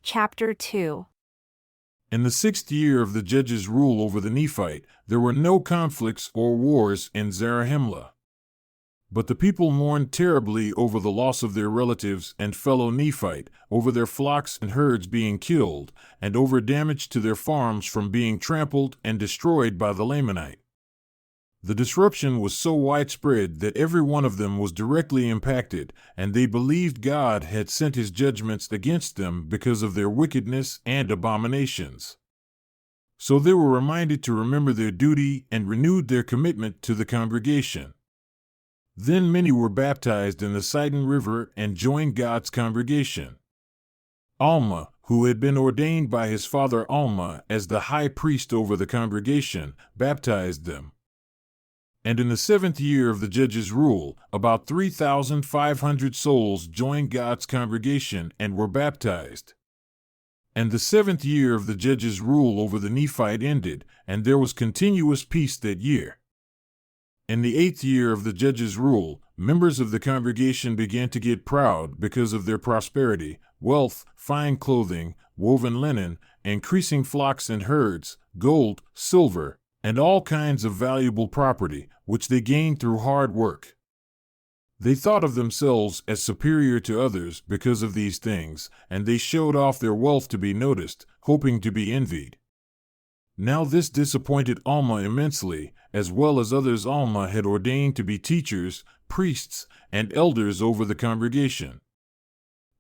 Chapter 2. In the 6th year of the judge's rule over the Nephite, there were no conflicts or wars in Zarahemla. But the people mourned terribly over the loss of their relatives and fellow Nephite, over their flocks and herds being killed, and over damage to their farms from being trampled and destroyed by the Lamanite. The disruption was so widespread that every one of them was directly impacted, and they believed God had sent his judgments against them because of their wickedness and abominations. So they were reminded to remember their duty and renewed their commitment to the congregation. Then many were baptized in the Sidon River and joined God's congregation. Alma, who had been ordained by his father Alma as the high priest over the congregation, baptized them. And in the 7th year of the judge's rule, about 3,500 souls joined God's congregation and were baptized. And the 7th year of the judge's rule over the Nephite ended, and there was continuous peace that year. In the 8th year of the judge's rule, members of the congregation began to get proud because of their prosperity, wealth, fine clothing, woven linen, increasing flocks and herds, gold, silver, and all kinds of valuable property, which they gained through hard work. They thought of themselves as superior to others because of these things, and they showed off their wealth to be noticed, hoping to be envied. Now this disappointed Alma immensely, as well as others Alma had ordained to be teachers, priests, and elders over the congregation.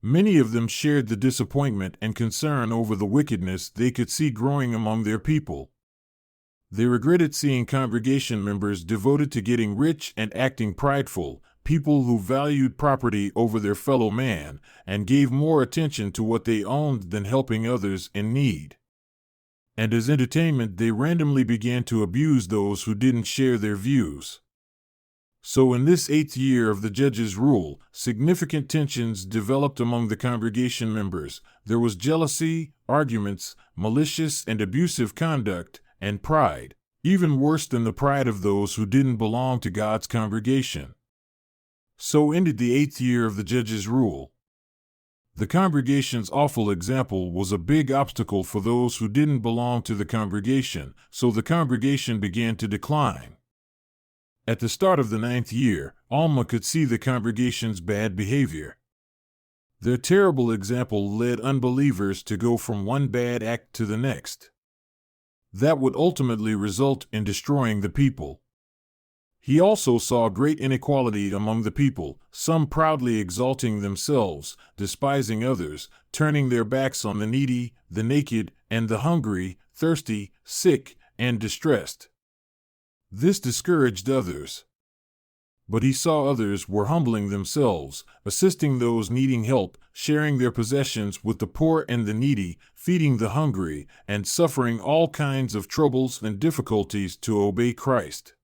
Many of them shared the disappointment and concern over the wickedness they could see growing among their people. They regretted seeing congregation members devoted to getting rich and acting prideful, people who valued property over their fellow man, and gave more attention to what they owned than helping others in need. And as entertainment, they randomly began to abuse those who didn't share their views. So in this 8th year of the judge's rule, significant tensions developed among the congregation members. There was jealousy, arguments, malicious and abusive conduct, and pride, even worse than the pride of those who didn't belong to God's congregation. So ended the 8th year of the judge's rule. The congregation's awful example was a big obstacle for those who didn't belong to the congregation, so the congregation began to decline. At the start of the 9th year, Alma could see the congregation's bad behavior. Their terrible example led unbelievers to go from one bad act to the next. That would ultimately result in destroying the people. He also saw great inequality among the people, some proudly exalting themselves, despising others, turning their backs on the needy, the naked, and the hungry, thirsty, sick, and distressed. This discouraged others. But he saw others were humbling themselves, assisting those needing help, sharing their possessions with the poor and the needy, feeding the hungry, and suffering all kinds of troubles and difficulties to obey Christ.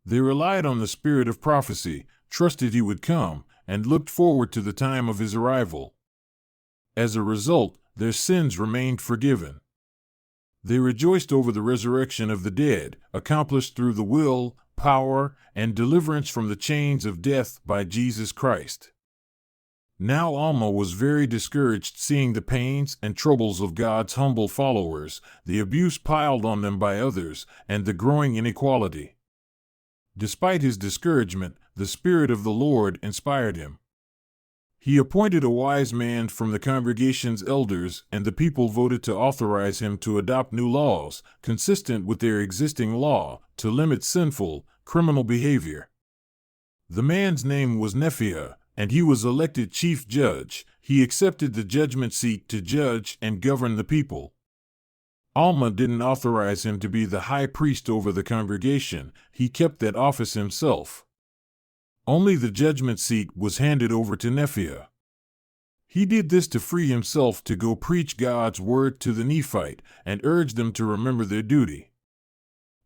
They relied on the spirit of prophecy, trusted he would come, and looked forward to the time of his arrival. As a result, their sins remained forgiven. They rejoiced over the resurrection of the dead, accomplished through the will, power, and deliverance from the chains of death by Jesus Christ. Now Alma was very discouraged seeing the pains and troubles of God's humble followers, the abuse piled on them by others, and the growing inequality. Despite his discouragement, the Spirit of the Lord inspired him. He appointed a wise man from the congregation's elders, and the people voted to authorize him to adopt new laws, consistent with their existing law, to limit sinful, criminal behavior. The man's name was Nephia, and he was elected chief judge. He accepted the judgment seat to judge and govern the people. Alma didn't authorize him to be the high priest over the congregation. He kept that office himself. Only the judgment seat was handed over to Nephia. He did this to free himself to go preach God's word to the Nephite and urge them to remember their duty.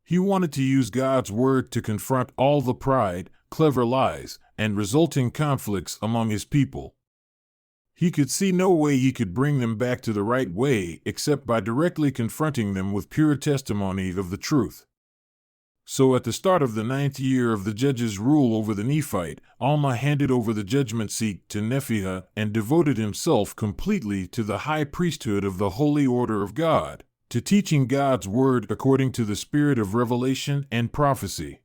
He wanted to use God's word to confront all the pride, clever lies, and resulting conflicts among his people. He could see no way he could bring them back to the right way except by directly confronting them with pure testimony of the truth. So at the start of the 9th year of the judge's rule over the Nephite, Alma handed over the judgment seat to Nephiah and devoted himself completely to the high priesthood of the holy order of God, to teaching God's word according to the spirit of revelation and prophecy.